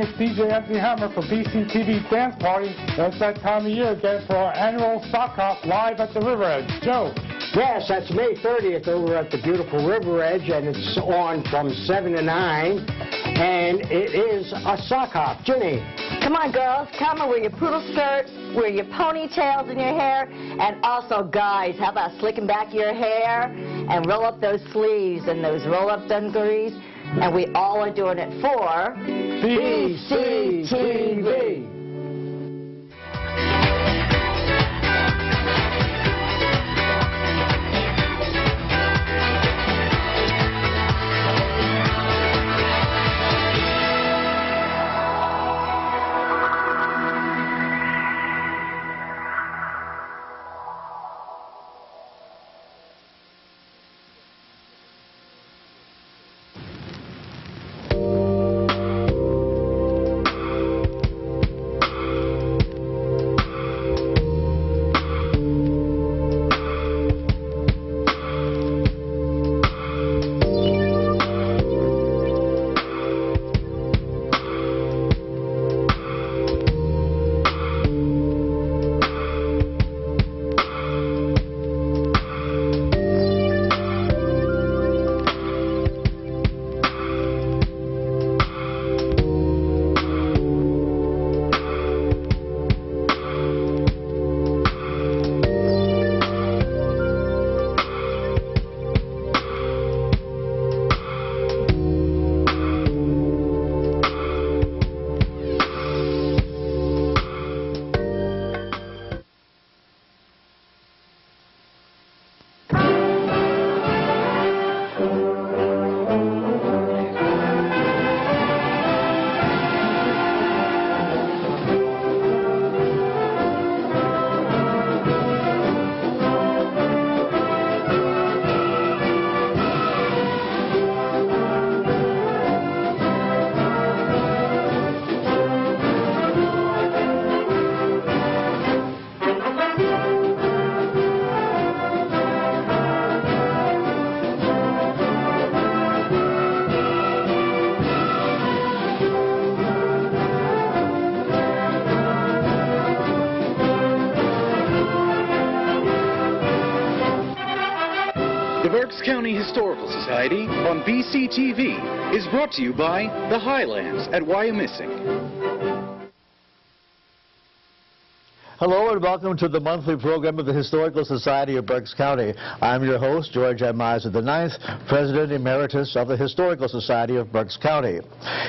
morning. It's DJ Anthony Hammer for BCTV Dance Party. It's that time of year again for our annual sock hop live at the River Edge. Joe? Yes, that's May 30th over at the beautiful River Edge, and it's on from 7 to 9, and it is a sock hop. Ginny? Come on, girls. Come and wear your poodle skirts, wear your ponytails in your hair, and also, guys, how about slicking back your hair and roll up those sleeves and those roll-up dungarees? And we all are doing it for BCTV. The Berks County Historical Society on BCTV is brought to you by the Highlands at Wyomissing. Hello and welcome to the monthly program of the Historical Society of Berks County. I'm your host, George M. Miser IX, President Emeritus of the Historical Society of Berks County.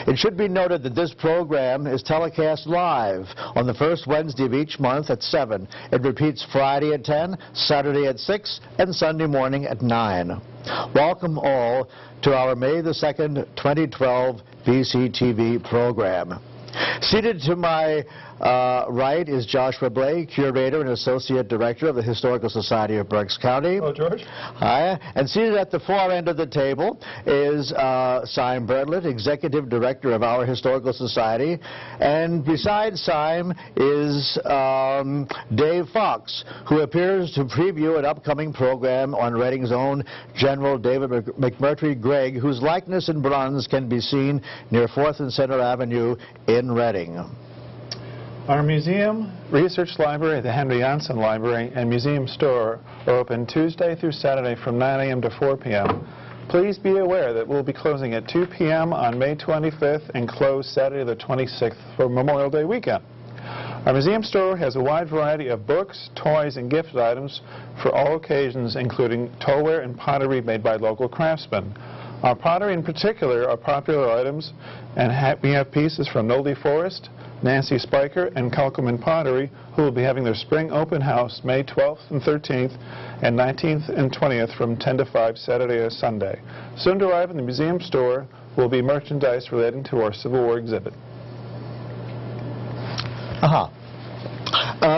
It should be noted that this program is telecast live on the first Wednesday of each month at 7. It repeats Friday at 10, Saturday at 6, and Sunday morning at 9. Welcome all to our May the 2nd, 2012 BCTV program. Seated to my right is Joshua Blake, Curator and Associate Director of the Historical Society of Berks County. Hello, George. Hi. And seated at the far end of the table is Sime Bertlett, Executive Director of our Historical Society. And beside Sime is Dave Fox, who appears to preview an upcoming program on Reading's own General David McMurtry Gregg, whose likeness in bronze can be seen near 4th and Center Avenue in Reading. Our museum, research library, the Henry Janssen Library, and museum store are open Tuesday through Saturday from 9 a.m. to 4 p.m. Please be aware that we'll be closing at 2 p.m. on May 25th and close Saturday the 26th for Memorial Day weekend. Our museum store has a wide variety of books, toys, and gift items for all occasions, including tollware and pottery made by local craftsmen. Our pottery in particular are popular items, and we have pieces from Nolde Forest, Nancy Spiker, and Kalkoman Pottery, who will be having their spring open house May 12th and 13th and 19th and 20th from 10 to 5 Saturday or Sunday. Soon to arrive in the museum store will be merchandise relating to our Civil War exhibit.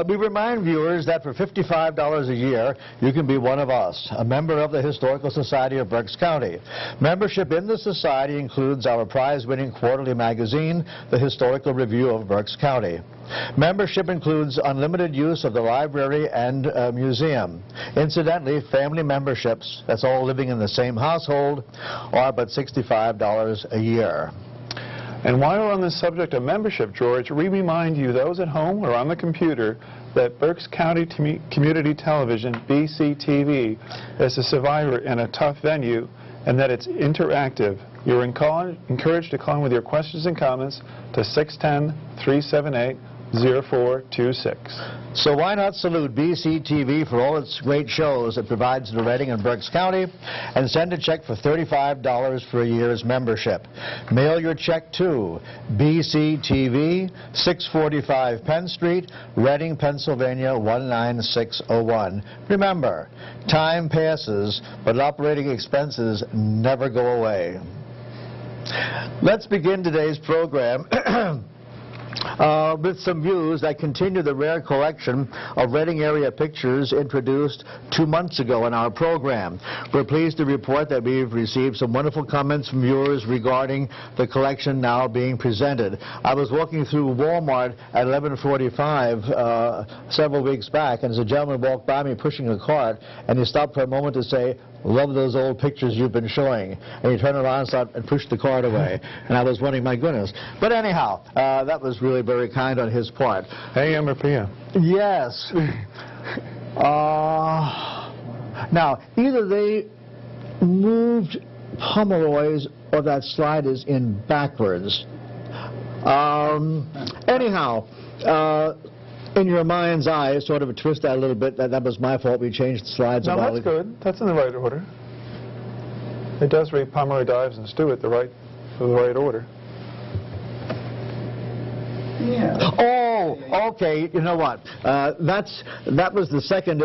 We remind viewers that for $55 a year, you can be one of us, a member of the Historical Society of Berks County. Membership in the Society includes our prize-winning quarterly magazine, The Historical Review of Berks County. Membership includes unlimited use of the library and museum. Incidentally, family memberships, that's all living in the same household, are but $65 a year. And while we're on the subject of membership, George, we remind you, those at home or on the computer, that Berks County Community Television, BCTV, is a survivor in a tough venue, and that it's interactive. You're encouraged to call in with your questions and comments to 610-378-0426. So why not salute BCTV for all its great shows it provides to Reading and Berks County, and send a check for $35 for a year's membership. Mail your check to BCTV, 645 Penn Street, Reading, Pennsylvania 19601. Remember, time passes, but operating expenses never go away. Let's begin today's program with some views that continue the rare collection of Reading area pictures introduced 2 months ago in our program. We're pleased to report that we've received some wonderful comments from viewers regarding the collection now being presented. I was walking through Walmart at 11:45 several weeks back, and as a gentleman walked by me pushing a cart, and he stopped for a moment to say, "Love those old pictures you've been showing." And he turned around and pushed the cart away. And I was wondering, my goodness. But anyhow, that was really very kind on his part. AM or PM? Yes. Now, either they moved Pomeroy's or that slide is in backwards. Anyhow, in your mind's eye, sort of twist that a little bit. That was my fault. We changed the slides. No, that's good. That's in the right order. It does read Pomeroy Dives and Stewart the right order. Yeah. Oh, okay. You know what? That was the second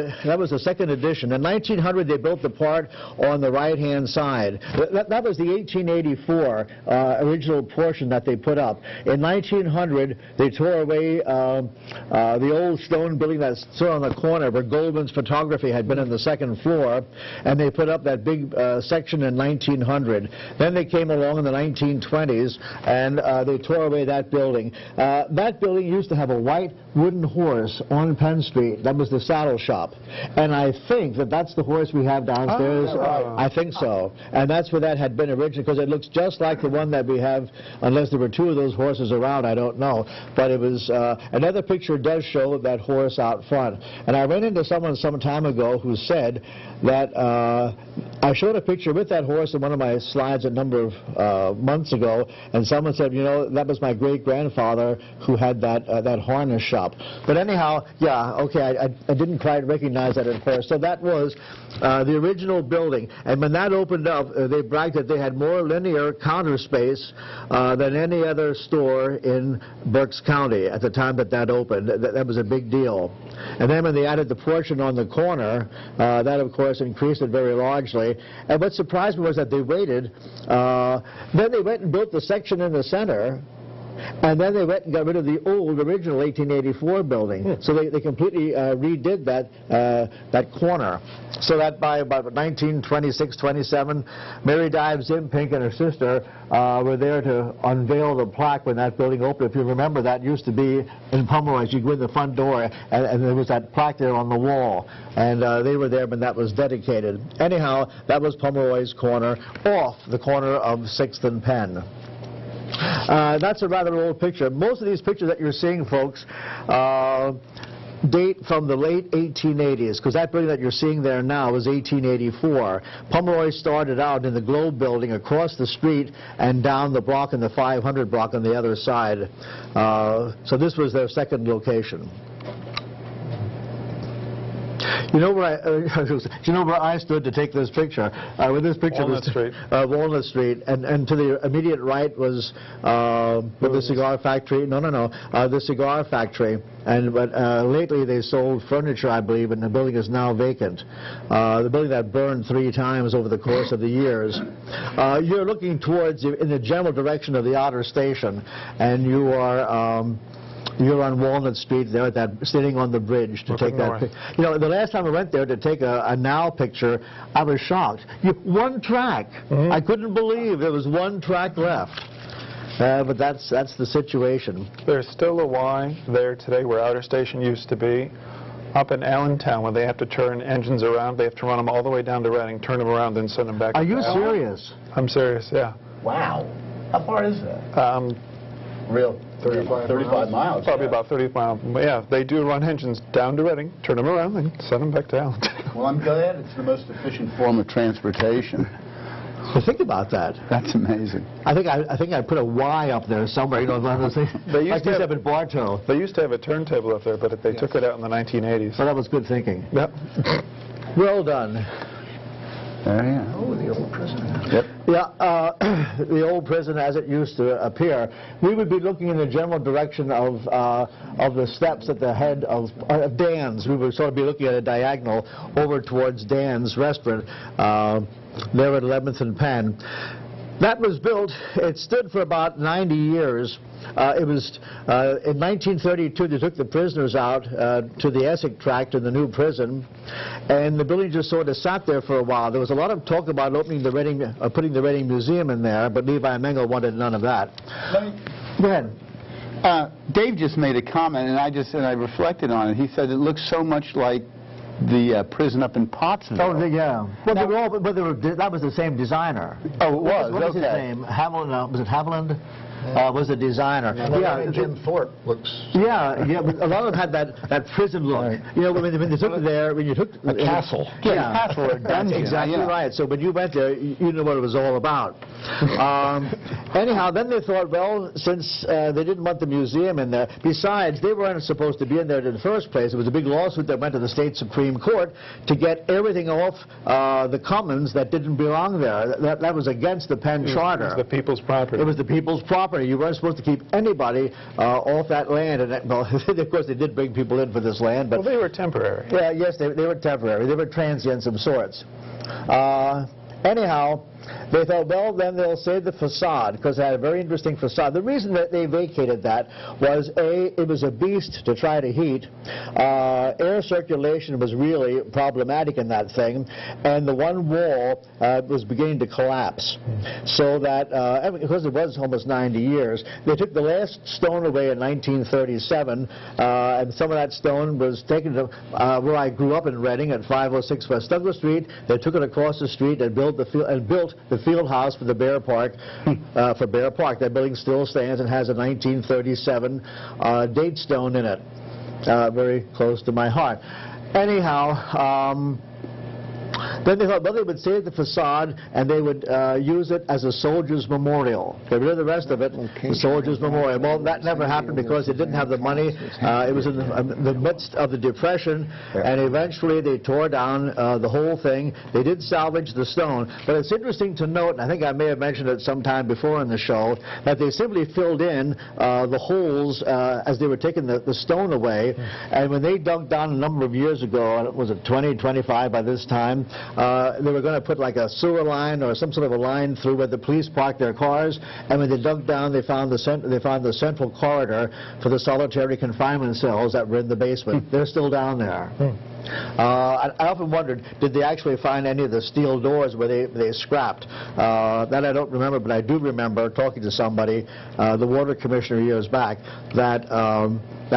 edition. In 1900, they built the part on the right-hand side. That was the 1884 original portion that they put up. In 1900, they tore away the old stone building that stood on the corner where Goldman's Photography had been on the second floor, and they put up that big section in 1900. Then they came along in the 1920s, and they tore away that building. That building used to have a white wooden horse on Penn Street. That was the saddle shop. And I think that that's the horse we have downstairs. I think so. And that's where that had been originally, because it looks just like the one that we have, unless there were two of those horses around, I don't know. But it was, another picture does show that horse out front. And I ran into someone some time ago who said that I showed a picture with that horse in one of my slides a number of months ago, and someone said, you know, that was my great-grandfather who had that harness shop. But anyhow, yeah, okay, I didn't quite recognize that at first. So that was the original building. And when that opened up, they bragged that they had more linear counter space than any other store in Berks County at the time that opened. That was a big deal. And then when they added the portion on the corner, that, of course, increased it very largely. And what surprised me was that they waited. Then they went and built the section in the center, and then they went and got rid of the old original 1884 building. So they completely redid that corner. So that by about 1926, 27, Mary Dives Impink and her sister were there to unveil the plaque when that building opened. If you remember, that used to be in Pomeroy's. You go in the front door, and there was that plaque there on the wall. And they were there when that was dedicated. Anyhow, that was Pomeroy's corner, off the corner of 6th and Penn. That's a rather old picture. Most of these pictures that you're seeing, folks, date from the late 1880s, because that building that you're seeing there now is 1884. Pomeroy started out in the Globe building across the street and down the block in the 500 block on the other side. So this was their second location. You know where I stood to take this picture? With this picture, Walnut Street. Walnut Street, and to the immediate right was the cigar factory. The cigar factory. But lately they sold furniture, I believe, and the building is now vacant. The building that burned 3 times over the course of the years. You're looking towards, in the general direction of the outer station, and you are. You're on Walnut Street there, sitting on the bridge to take that picture. You know, the last time I went there to take a now picture, I was shocked. One track. I couldn't believe there was one track left. But that's the situation. There's still a Y there today where Outer Station used to be. Up in Allentown, where they have to turn engines around, they have to run them all the way down to Reading, turn them around, then send them back. Are you serious? I'm serious, yeah. Wow. How far is that? Real 35 miles. Probably about 30 miles. Yeah, they do run engines down to Reading, turn them around, and send them back down. Well, I'm glad it's the most efficient form of transportation. So think about that. That's amazing. I think I put a Y up there somewhere. You know, They used like to have in Bartow. They used to have a turntable up there, but they took it out in the 1980s. So that was good thinking. Yep. Well done. Yeah. Oh, the old prison. Yep. Yeah, the old prison as it used to appear. We would be looking in the general direction of the steps at the head of Dan's. We would sort of be looking at a diagonal over towards Dan's restaurant there at 11th and Penn. That was built, it stood for about 90 years. It was, in 1932, they took the prisoners out to the Essex tract in the new prison, and the building just sort of sat there for a while. There was a lot of talk about opening the Reading, putting the Reading Museum in there, but Levi Mengel wanted none of that. Go ahead. Dave just made a comment, and I reflected on it. He said it looks so much like the prison up in Pottsville. Oh, yeah. Well, they were all, but that was the same designer. Oh, it was? What was his name? Haviland, was it Haviland? Was the designer. Yeah, Jim Thorpe looks... Yeah, but a lot of them had that prison look. Right. You know, when they took it there, when you took... A castle. Yeah, a castle or a dungeon. Exactly right. So when you went there, you knew what it was all about. Anyhow, then they thought, well, since they didn't want the museum in there, besides, they weren't supposed to be in there in the first place. It was a big lawsuit that went to the state Supreme Court to get everything off the commons that didn't belong there. That was against the Penn Charter. It was the people's property. It was the people's property. You weren't supposed to keep anybody off that land. And well, of course, they did bring people in for this land, but well, they were temporary. Yeah, yes, they were temporary. They were transients of sorts. Anyhow, they thought, well, then they'll save the facade, because it had a very interesting facade. The reason that they vacated that was, A, it was a beast to try to heat. Air circulation was really problematic in that thing, and the one wall was beginning to collapse. So that, because it was almost 90 years, they took the last stone away in 1937, and some of that stone was taken to where I grew up in Reading at 506 West Douglas Street. They took it across the street and built the field house for the Bear Park, for Bear Park. That building still stands and has a 1937 date stone in it, very close to my heart. Anyhow, then they thought, well, they would save the facade and they would use it as a soldier's memorial. Get rid of the rest of it, the soldier's memorial. Well, that never happened because they didn't have the money. It was in the midst of the Depression, and eventually they tore down the whole thing. They did salvage the stone, but it's interesting to note, and I think I may have mentioned it sometime before in the show, that they simply filled in the holes as they were taking the stone away, and when they dug down a number of years ago, was it 20, 25 by this time, they were going to put like a sewer line or some sort of a line through where the police parked their cars, and when they dug down, they found the central corridor for the solitary confinement cells that were in the basement. They're still down there. I often wondered, did they actually find any of the steel doors where they scrapped? That I don't remember, but I do remember talking to somebody, the water commissioner years back, that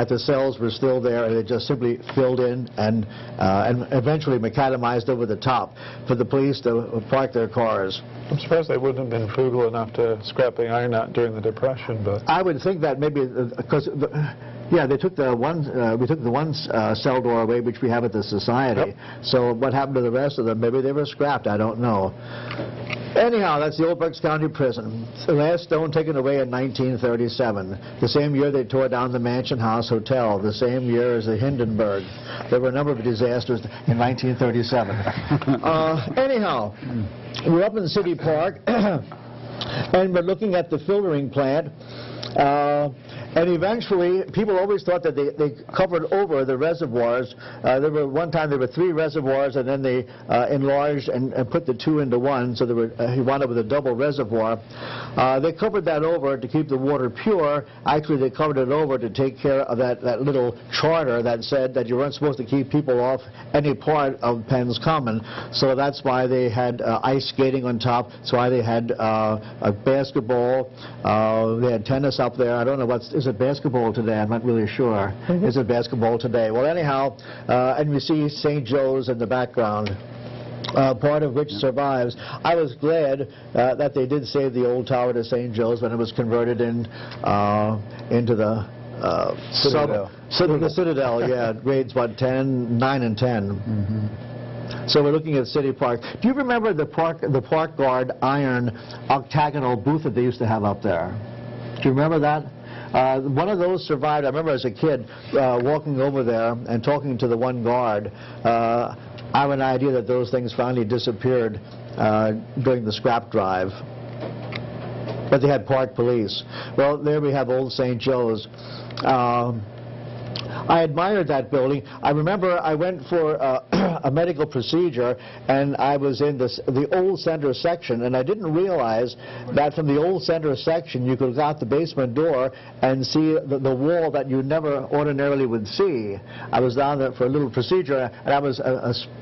the cells were still there and they just simply filled in and eventually macadamized over the top for the police to park their cars. I'm surprised they wouldn't have been frugal enough to scrap the iron out during the Depression, but... I would think that maybe, because... Yeah, they took the one. We took the one cell door away, which we have at the Society. Yep. So what happened to the rest of them? Maybe they were scrapped. I don't know. Anyhow, that's the Old Berks County Prison. The last stone taken away in 1937. The same year they tore down the Mansion House Hotel. The same year as the Hindenburg. There were a number of disasters in 1937. Anyhow, we're up in City Park, and we're looking at the filtering plant. And eventually, people always thought that they covered over the reservoirs. One time there were 3 reservoirs, and then they enlarged and put the 2 into one, so he wound up with a double reservoir. They covered that over to keep the water pure. Actually, they covered it over to take care of that little charter that said that you weren't supposed to keep people off any part of Penn's Common. So that's why they had ice skating on top. That's why they had a basketball. They had tennis up there. I don't know is it basketball today? I'm not really sure. Is it basketball today? Well, anyhow, and we see St. Joe's in the background. part of which survives. I was glad that they did save the old tower to St. Joe's when it was converted into the Citadel. The Citadel, yeah, grades what, 10, 9 and 10. Mm-hmm. So we're looking at City Park. Do you remember the Park Guard iron octagonal booth that they used to have up there? Do you remember that? One of those survived. I remember as a kid walking over there and talking to the one guard. I have an idea that those things finally disappeared during the scrap drive. But they had park police. Well, there we have Old St. Joe's. I admired that building. I remember I went for a medical procedure, and I was in the old center section, and I didn't realize that from the old center section you could go out the basement door and see the wall that you never ordinarily would see. I was down there for a little procedure, and I was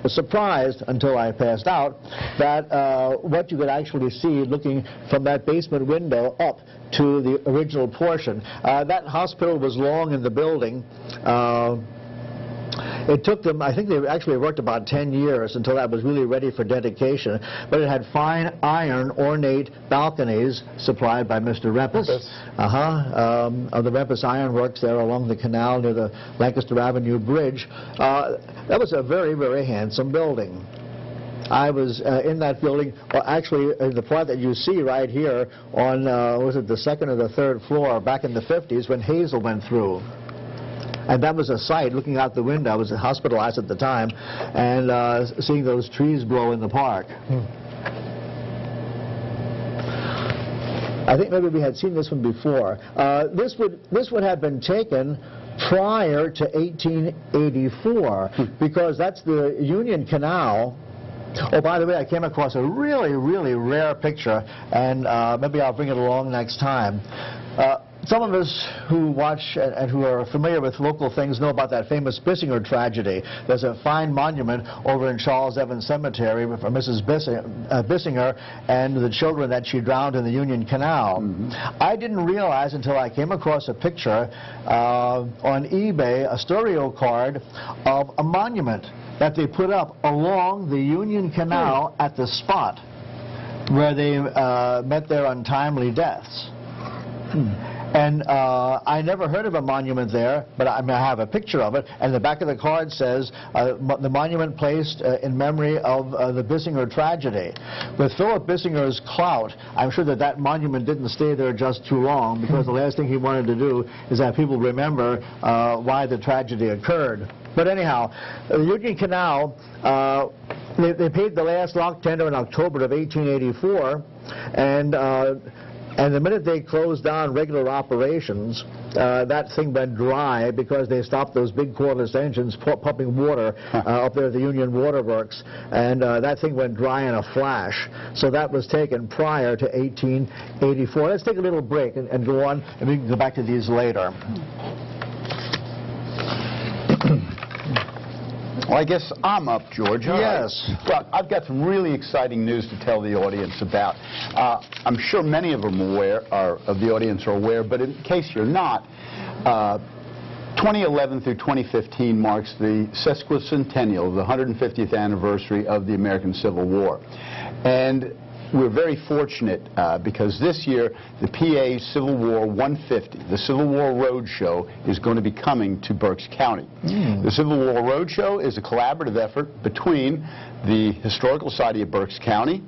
surprised until I passed out that what you could actually see looking from that basement window up to the original portion. That hospital was long in the building. It took them, I think they actually worked about 10 years until that was really ready for dedication, but it had fine iron ornate balconies supplied by Mr. Rempus. Of the Rempus Iron Works there along the canal near the Lancaster Avenue Bridge. That was a very, very handsome building. I was in that building, actually in the part that you see right here on, was it the second or the third floor, back in the 50s when Hazel went through. And that was a sight, looking out the window. I was hospitalized at the time, and seeing those trees blow in the park. I think maybe we had seen this one before. This would have been taken prior to 1884, because that's the Union Canal. Oh, by the way, I came across a really, really rare picture, and maybe I'll bring it along next time. Some of us who watch and who are familiar with local things know about that famous Bissinger tragedy. There's a fine monument over in Charles Evans Cemetery for Mrs. Bissinger and the children that she drowned in the Union Canal. I didn't realize until I came across a picture on eBay, a stereo card of a monument that they put up along the Union Canal at the spot where they met their untimely deaths. And I never heard of a monument there, but I have a picture of it, and the back of the card says the monument placed in memory of the Bissinger tragedy. With Philip Bissinger's clout, I'm sure that monument didn't stay there just too long, because the last thing he wanted to do is have people remember why the tragedy occurred. But anyhow, the Union Canal, they paid the last lock tender in October of 1884, and the minute they closed down regular operations, that thing went dry because they stopped those big cordless engines pumping water up there at the Union Water Works, and that thing went dry in a flash. So that was taken prior to 1884. Let's take a little break and go on, and we can go back to these later. Well, I guess I'm up, George. Yes. Well, I've got some really exciting news to tell the audience about. I'm sure many of them of the audience are aware, but in case you're not, 2011 through 2015 marks the sesquicentennial, the 150th anniversary of the American Civil War. And we're very fortunate because this year the PA Civil War 150, the Civil War Roadshow, is going to be coming to Berks County. The Civil War Roadshow is a collaborative effort between the Historical Society of Berks County,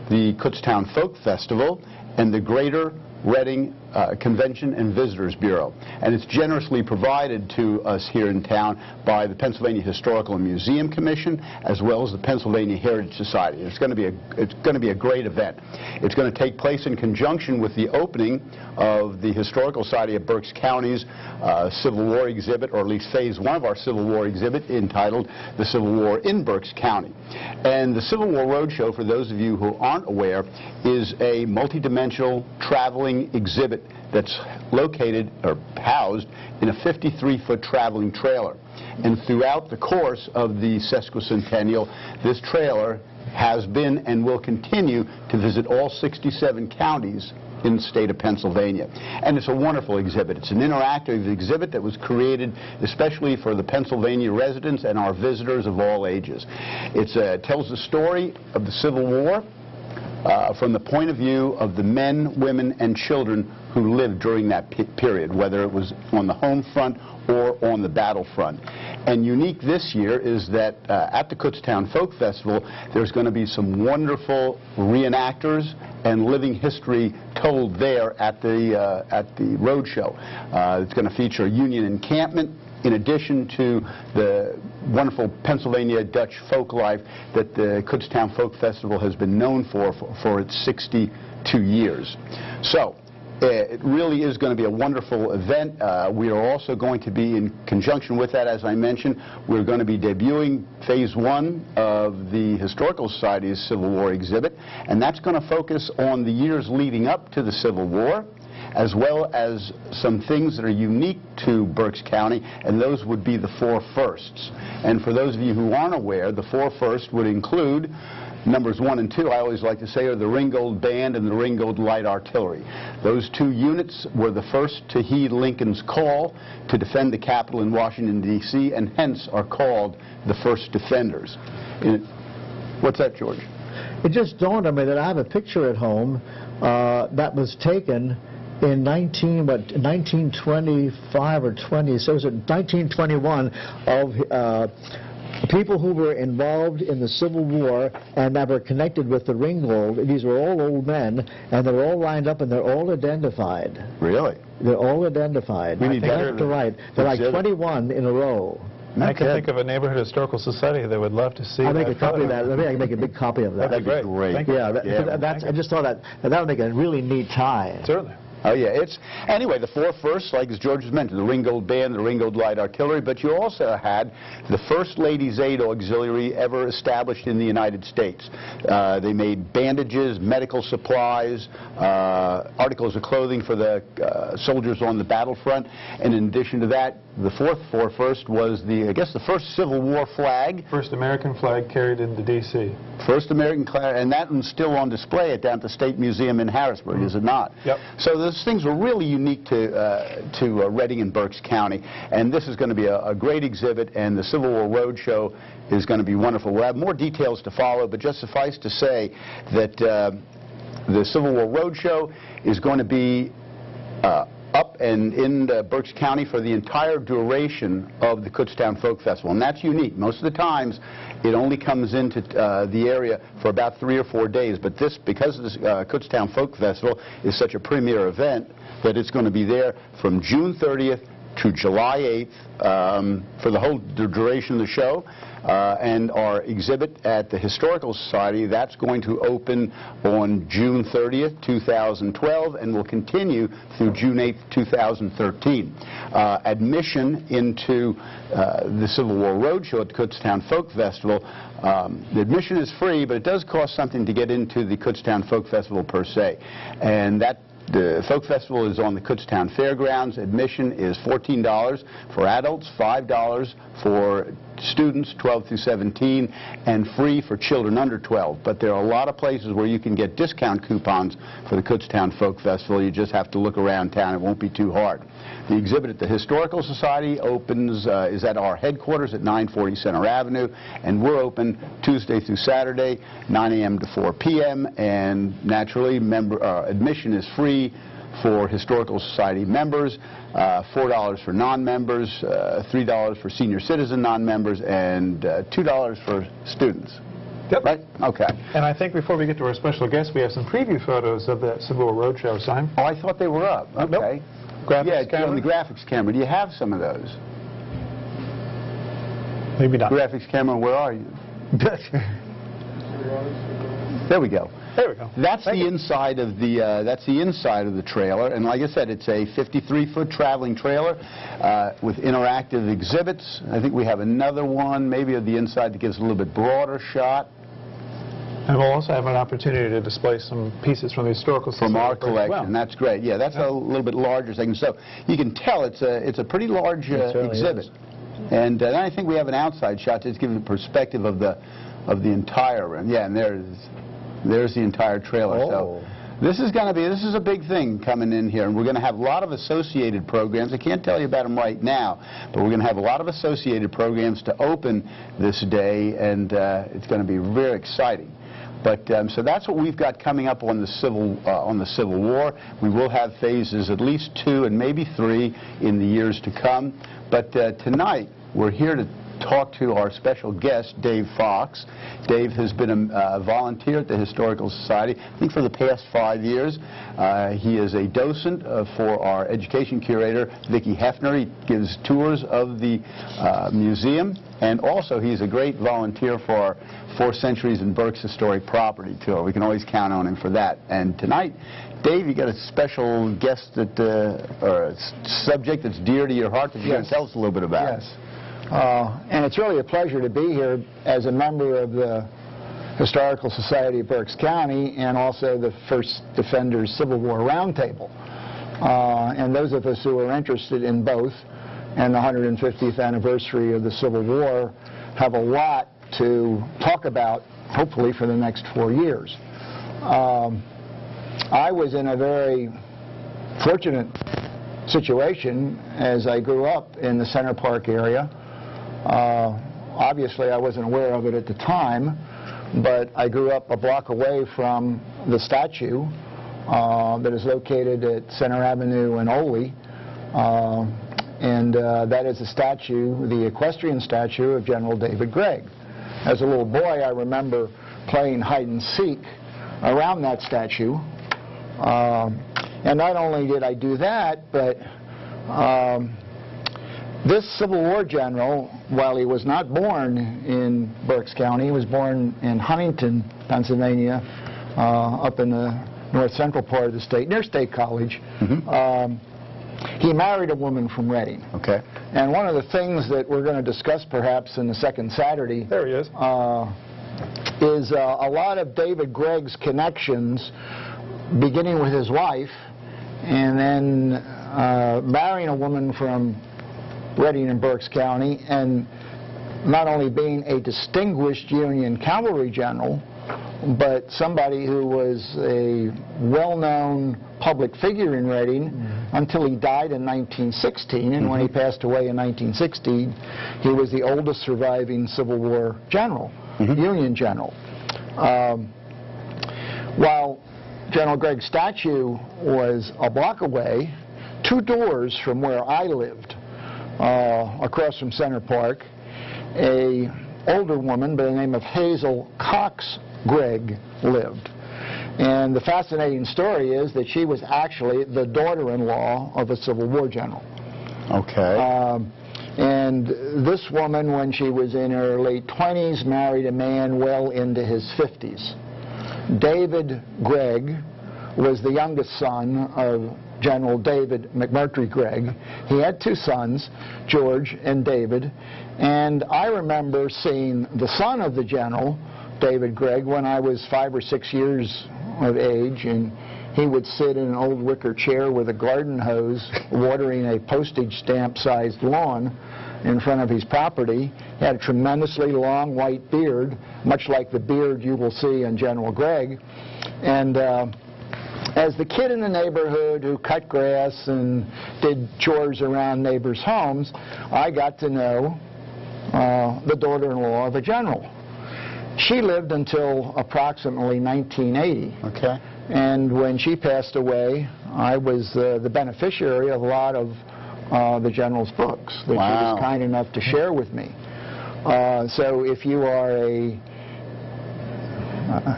the Kutztown Folk Festival, and the Greater Reading Convention and Visitors Bureau. And it's generously provided to us here in town by the Pennsylvania Historical and Museum Commission, as well as the Pennsylvania Heritage Society. It's going to be a great event. It's going to take place in conjunction with the opening of the Historical Society of Berks County's Civil War exhibit, or at least phase 1 of our Civil War exhibit, entitled The Civil War in Berks County. And the Civil War Roadshow, for those of you who aren't aware, is a multidimensional traveling exhibit that's located or housed in a 53-foot traveling trailer. And throughout the course of the sesquicentennial, this trailer has been and will continue to visit all 67 counties in the state of Pennsylvania. And it's a wonderful exhibit. It's an interactive exhibit that was created especially for the Pennsylvania residents and our visitors of all ages. It tells the story of the Civil War from the point of view of the men, women, and children who lived during that period, whether it was on the home front or on the battlefront. And unique this year is that at the Kutztown Folk Festival, there's going to be some wonderful reenactors and living history told there at the roadshow. It's going to feature a Union encampment, in addition to the wonderful Pennsylvania Dutch folk life that the Kutztown Folk Festival has been known for its 62 years. So it really is going to be a wonderful event. We are also going to be, in conjunction with that, as I mentioned, we're going to be debuting Phase 1 of the Historical Society's Civil War exhibit, and that's going to focus on the years leading up to the Civil War, as well as some things that are unique to Berks County, and those would be the 4 firsts. And for those of you who aren't aware, the 4 firsts would include numbers 1 and 2, I always like to say, are the Ringgold Band and the Ringgold Light Artillery. Those 2 units were the first to heed Lincoln's call to defend the Capitol in Washington, D.C., and hence are called the First Defenders. What's that, George? It just dawned on me that I have a picture at home that was taken in 1925 or 20, so it was 1921, of people who were involved in the Civil War and that were connected with the Ringgold. These were all old men, and they're all lined up, and they're all identified. Really? They're all identified. We need left to right. They're like 21 in a row. I can think of a neighborhood historical society that would love to see I'll that. make a copy of that. Maybe I can make a big copy of that. That'd be great. Yeah, I just thought that would make a really neat tie. Certainly. Oh, yeah. Anyway, the 4 firsts, like as George has mentioned, the Ringgold Band, the Ringgold Light Artillery, but you also had the first Ladies' Aid Auxiliary ever established in the United States. They made bandages, medical supplies, articles of clothing for the soldiers on the battlefront, and in addition to that, the 4 first was the first Civil War flag. First American flag carried into D.C. First American flag, and that one's still on display down at the State Museum in Harrisburg, is it not? Yep. So those things were really unique to Reading and Berks County, and this is going to be a great exhibit, and the Civil War Roadshow is going to be wonderful. We'll have more details to follow, but just suffice to say that the Civil War Roadshow is going to be up and in Berks County for the entire duration of the Kutztown Folk Festival, and that's unique. Most of the times it only comes into the area for about 3 or 4 days, but this, because this Kutztown Folk Festival is such a premier event, that it's going to be there from June 30th to July 8th for the whole duration of the show. And our exhibit at the Historical Society, that's going to open on June 30th, 2012, and will continue through June 8th, 2013. Admission into the Civil War Roadshow at the Kutztown Folk Festival, the admission is free, but it does cost something to get into the Kutztown Folk Festival per se. And the Folk Festival is on the Kutztown Fairgrounds. Admission is $14 for adults, $5 for students 12 through 17, and free for children under 12. But there are a lot of places where you can get discount coupons for the Kutztown Folk Festival. You just have to look around town. It won't be too hard. The exhibit at the Historical Society is at our headquarters at 940 Center Avenue, and we're open Tuesday through Saturday, 9 a.m. to 4 p.m., and naturally admission is free for Historical Society members, $4 for non-members, $3 for senior citizen non-members, and $2 for students. Yep. Right? Okay. And I think before we get to our special guest, we have some preview photos of that Civil War Roadshow, Simon. Oh, I thought they were up. Okay. Nope. Graphics camera? On the graphics camera. Do you have some of those? Maybe not. Graphics camera, where are you? There we go. There we go. That's the inside of the trailer, and like I said, it's a 53-foot traveling trailer with interactive exhibits. I think we have another one, maybe of the inside, that gives a little bit broader shot. And we'll also have an opportunity to display some pieces from the Historical Society. From our collection. That's great. Yeah, that's a little bit larger thing. So you can tell it's a pretty large exhibit. And then I think we have an outside shot to just give you the perspective of the entire room. Yeah, and there's the entire trailer. Oh. So This is a big thing coming in here, and we're going to have a lot of associated programs. I can't tell you about them right now, but we're going to have a lot of associated programs to open this day, and it's going to be very exciting. But so that's what we've got coming up on the Civil War. We will have phases, at least 2 and maybe 3 in the years to come. But tonight we're here to talk to our special guest, Dave Fox. Dave has been a volunteer at the Historical Society, I think, for the past 5 years. He is a docent for our education curator, Vicki Hefner. He gives tours of the museum, and also he's a great volunteer for our 4 Centuries in Berks Historic Property Tour. We can always count on him for that. And tonight, Dave, you got a special guest that, or a subject that's dear to your heart that you're going to tell us a little bit about. Yes. And it's really a pleasure to be here as a member of the Historical Society of Berks County and also the First Defenders Civil War Roundtable. And those of us who are interested in both and the 150th anniversary of the Civil War have a lot to talk about, hopefully, for the next 4 years. I was in a very fortunate situation as I grew up in the Center Park area. Obviously, I wasn't aware of it at the time, but I grew up a block away from the statue that is located at Center Avenue in Oley, and that is a statue, the equestrian statue of General David Gregg. As a little boy, I remember playing hide and seek around that statue, and not only did I do that, but this Civil War general, while he was not born in Berks County, he was born in Huntington, Pennsylvania, up in the north central part of the state, near State College. He married a woman from Reading. Okay. And one of the things that we're going to discuss perhaps in the second Saturday There he is. Is a lot of David Gregg's connections, beginning with his wife and then marrying a woman from Reading in Berks County, and not only being a distinguished Union cavalry general, but somebody who was a well-known public figure in Reading until he died in 1916, and when he passed away in 1916, he was the oldest surviving Civil War general, Union general. While General Gregg's statue was a block away, 2 doors from where I lived, across from Center Park, a older woman by the name of Hazel Cox Gregg lived. And the fascinating story is that she was actually the daughter-in-law of a Civil War general. Okay. And this woman, when she was in her late 20s, married a man well into his 50s. David Gregg was the youngest son of General David McMurtry Gregg. He had 2 sons, George and David, and I remember seeing the son of the general, David Gregg, when I was 5 or 6 years of age, and he would sit in an old wicker chair with a garden hose watering a postage stamp-sized lawn in front of his property. He had a tremendously long white beard, much like the beard you will see in General Gregg. And as the kid in the neighborhood who cut grass and did chores around neighbors' homes, I got to know the daughter-in-law of a general. She lived until approximately 1980. Okay. And when she passed away, I was the beneficiary of a lot of the general's books that she was kind enough to share with me. So if you are a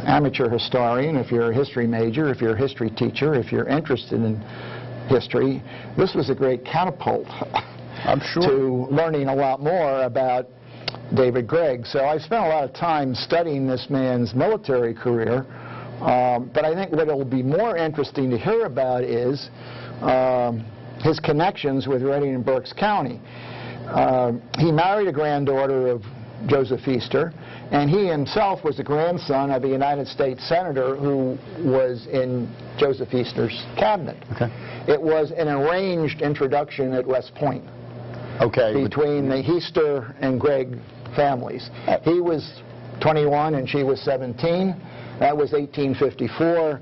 amateur historian, if you're a history major, if you're a history teacher, if you're interested in history, this was a great catapult I'm sure. to learning a lot more about David Gregg. So I spent a lot of time studying this man's military career, but I think what will be more interesting to hear about is his connections with Reading and Berks County. He married a granddaughter of Joseph Easter, and he himself was the grandson of a United States Senator who was in Joseph Easter's cabinet. Okay. It was an arranged introduction at West Point. Okay. Between the Easter and Gregg families. He was 21 and she was 17. That was 1854.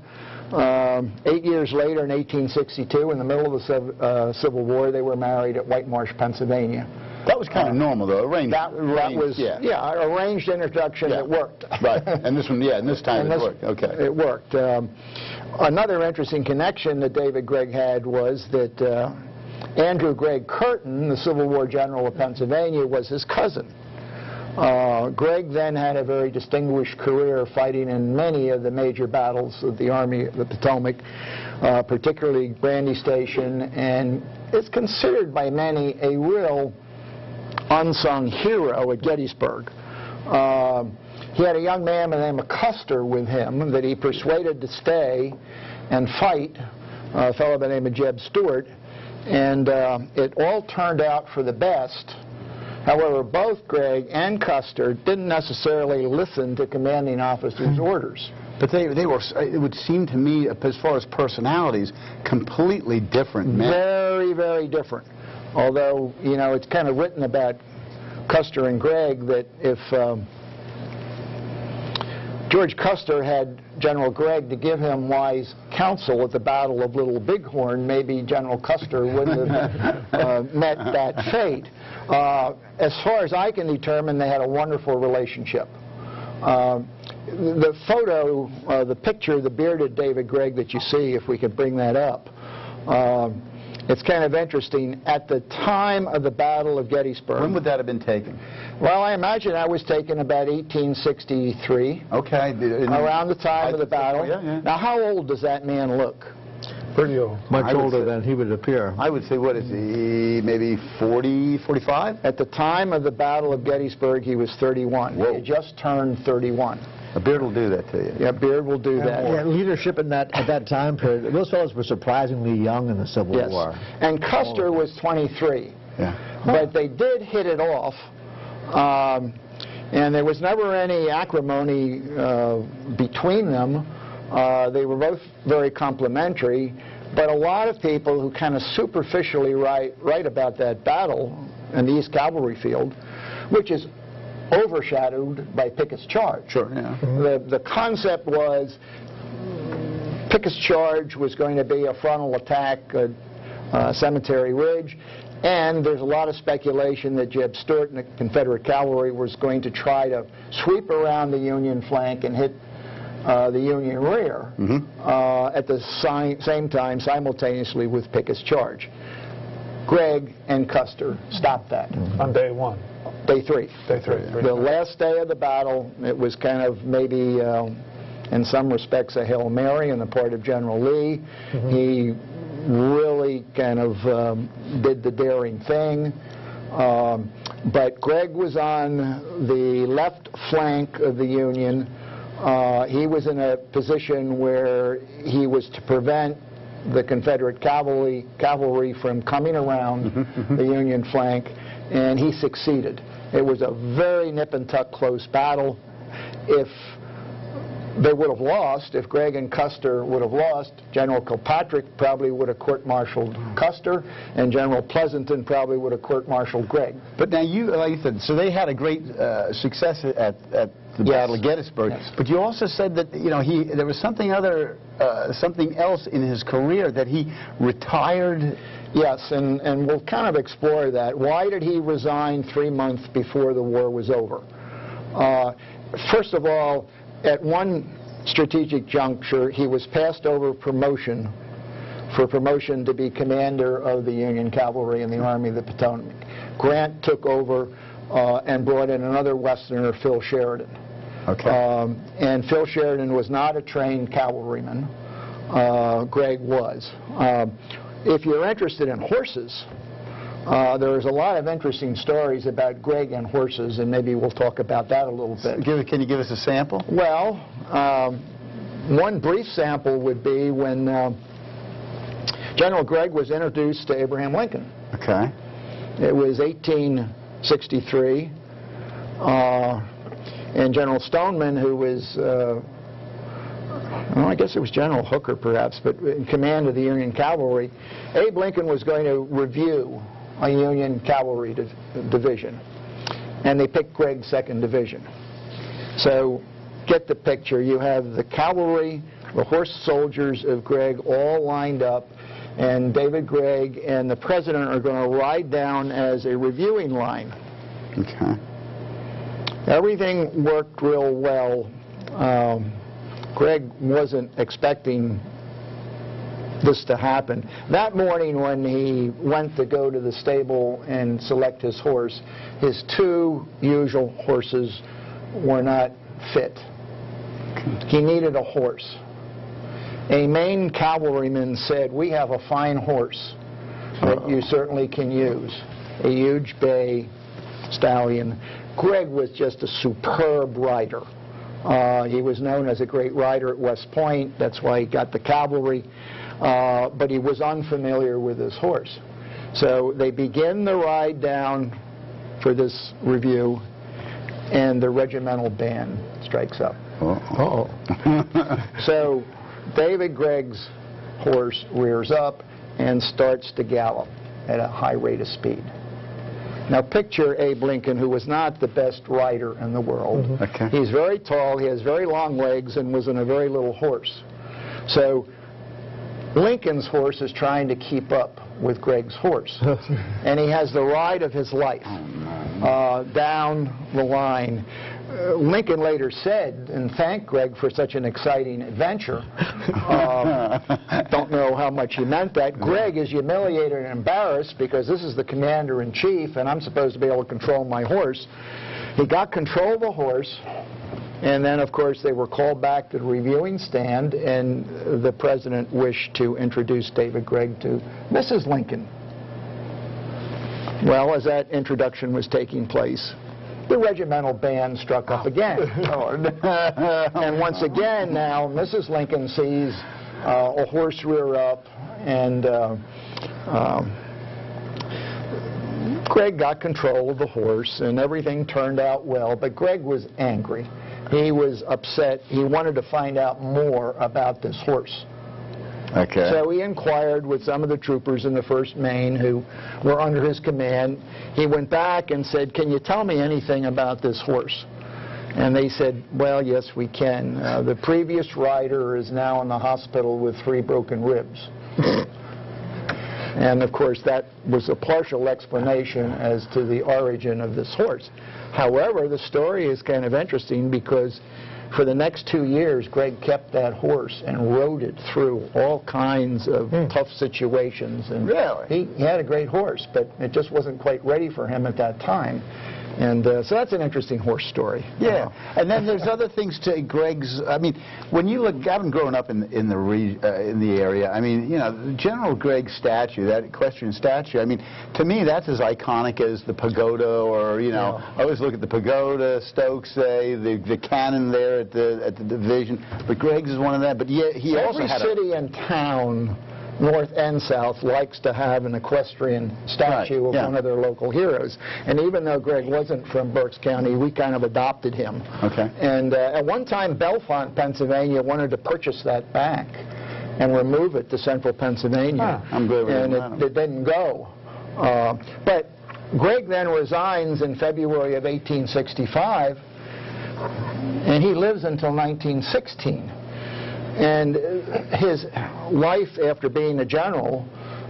8 years later, in 1862, in the middle of the Civil War, they were married at White Marsh, Pennsylvania. That was kind of normal, though. Arranged. That was arranged introduction. Yeah. It worked. Right. And this one, and this time it worked. Okay. It worked. Another interesting connection that David Gregg had was that Andrew Gregg Curtin, the Civil War general of Pennsylvania, was his cousin. Gregg then had a very distinguished career fighting in many of the major battles of the Army of the Potomac, particularly Brandy Station, and is considered by many a real unsung hero at Gettysburg. He had a young man by the name of Custer with him that he persuaded to stay and fight, a fellow by the name of Jeb Stuart, and it all turned out for the best. However, both Gregg and Custer didn't necessarily listen to commanding officers' orders. But they were, it would seem to me, as far as personalities, completely different men. Very, very different. Although, you know, it's kind of written about Custer and Gregg that if George Custer had General Gregg to give him wise counsel at the Battle of Little Bighorn, maybe General Custer wouldn't have met that fate. As far as I can determine, they had a wonderful relationship. The photo, the picture of the bearded David Gregg that you see, if we could bring that up, it's kind of interesting. At the time of the Battle of Gettysburg... When would that have been taken? Well, I imagine that was taken about 1863. Okay. Around the time of the battle. Yeah. Now, how old does that man look? Pretty old. Much older than he would appear. I would say, what is he, maybe 40, 45? At the time of the Battle of Gettysburg, he was 31. Whoa. He had just turned 31. A beard will do that to you. Yeah, beard will do that. Yeah, leadership at that time period, those fellows were surprisingly young in the Civil War. And Custer was 23. Yeah. But they did hit it off, and there was never any acrimony between them. They were both very complimentary, but a lot of people who kind of superficially write about that battle in the East Cavalry Field, which is overshadowed by Pickett's charge. Sure, yeah. The concept was Pickett's charge was going to be a frontal attack at Cemetery Ridge, and there's a lot of speculation that Jeb Stuart and the Confederate cavalry was going to try to sweep around the Union flank and hit the Union rear at the same time simultaneously with Pickett's charge. Gregg and Custer stopped that. On day one. Day three. Day three. The last day of the battle, it was kind of maybe, in some respects, a Hail Mary on the part of General Lee. He really kind of did the daring thing. But Gregg was on the left flank of the Union. He was in a position where he was to prevent the Confederate cavalry from coming around the Union flank, and he succeeded. It was a very nip-and-tuck close battle. If they would have lost, if Gregg and Custer would have lost, General Kilpatrick probably would have court-martialed Custer, and General Pleasanton probably would have court-martialed Gregg. But now you, like you said, so they had a great success at the Battle of Gettysburg. Yes. But you also said that, you know, there was something else in his career, that he retired. Yes, and we'll kind of explore that. Why did he resign 3 months before the war was over? First of all, at one strategic juncture, he was passed over for promotion to be commander of the Union Cavalry in the Army of the Potomac. Grant took over and brought in another Westerner, Phil Sheridan. Okay. And Phil Sheridan was not a trained cavalryman. Gregg was. If you're interested in horses, there's a lot of interesting stories about Gregg and horses, and maybe we'll talk about that a little bit. Can you give us a sample? Well, one brief sample would be when General Gregg was introduced to Abraham Lincoln. Okay. It was 1863, and General Stoneman, who was, well, I guess it was General Hooker perhaps, but in command of the Union Cavalry, Abe Lincoln was going to review a Union Cavalry division, and they picked Gregg's 2nd Division. So get the picture. You have the cavalry the horse soldiers of Gregg all lined up, and David Gregg and the president are going to ride down as a reviewing line. Okay. Everything worked real well. Gregg wasn't expecting this to happen. That morning when he went to go to the stable and select his horse, his two usual horses were not fit. He needed a horse. A Maine cavalryman said, "We have a fine horse that you certainly can use." A huge bay stallion. Gregg was just a superb rider. He was known as a great rider at West Point. That's why he got the cavalry. But he was unfamiliar with his horse. So they begin the ride down for this review, and the regimental band strikes up. Uh-oh. So David Gregg's horse rears up and starts to gallop at a high rate of speed. Now picture Abe Lincoln, who was not the best rider in the world. Okay. He's very tall, he has very long legs, and was in a very little horse. So Lincoln's horse is trying to keep up with Gregg's horse. And he has the ride of his life down the line. Lincoln later said, and thanked Gregg for such an exciting adventure. Don't know how much he meant that. Gregg is humiliated and embarrassed because this is the commander-in-chief and I'm supposed to be able to control my horse. He got control of the horse, and then of course they were called back to the reviewing stand, and the president wished to introduce David Gregg to Mrs. Lincoln. Well, as that introduction was taking place, the regimental band struck up again. And once again now, Mrs. Lincoln sees a horse rear up, and Gregg got control of the horse, and everything turned out well, but Gregg was angry. He was upset. He wanted to find out more about this horse. Okay. So he inquired with some of the troopers in the 1st Maine who were under his command. He went back and said, "Can you tell me anything about this horse?" And they said, "Well, yes, we can. The previous rider is now in the hospital with 3 broken ribs." And of course that was a partial explanation as to the origin of this horse. However, the story is kind of interesting because for the next 2 years, Gregg kept that horse and rode it through all kinds of tough situations. And really? He had a great horse, but it just wasn't quite ready for him at that time. And so that's an interesting horse story. Yeah, and then there's other things to Gregg's. I mean, when you look, I've been growing up in the area. I mean, you know, General Gregg's statue, that equestrian statue. I mean, to me, that's as iconic as the pagoda, or you know, I always look at the pagoda, Stokes, the cannon there at the division. But Gregg's is one of that. But he also had every city and town, north and south, likes to have an equestrian statue of one of their local heroes. And even though Gregg wasn't from Berks County, we kind of adopted him. Okay. And at one time, Bellefonte, Pennsylvania, wanted to purchase that back and remove it to central Pennsylvania. I'm good with and it didn't go. But Gregg then resigns in February of 1865, and he lives until 1916. And his life after being a general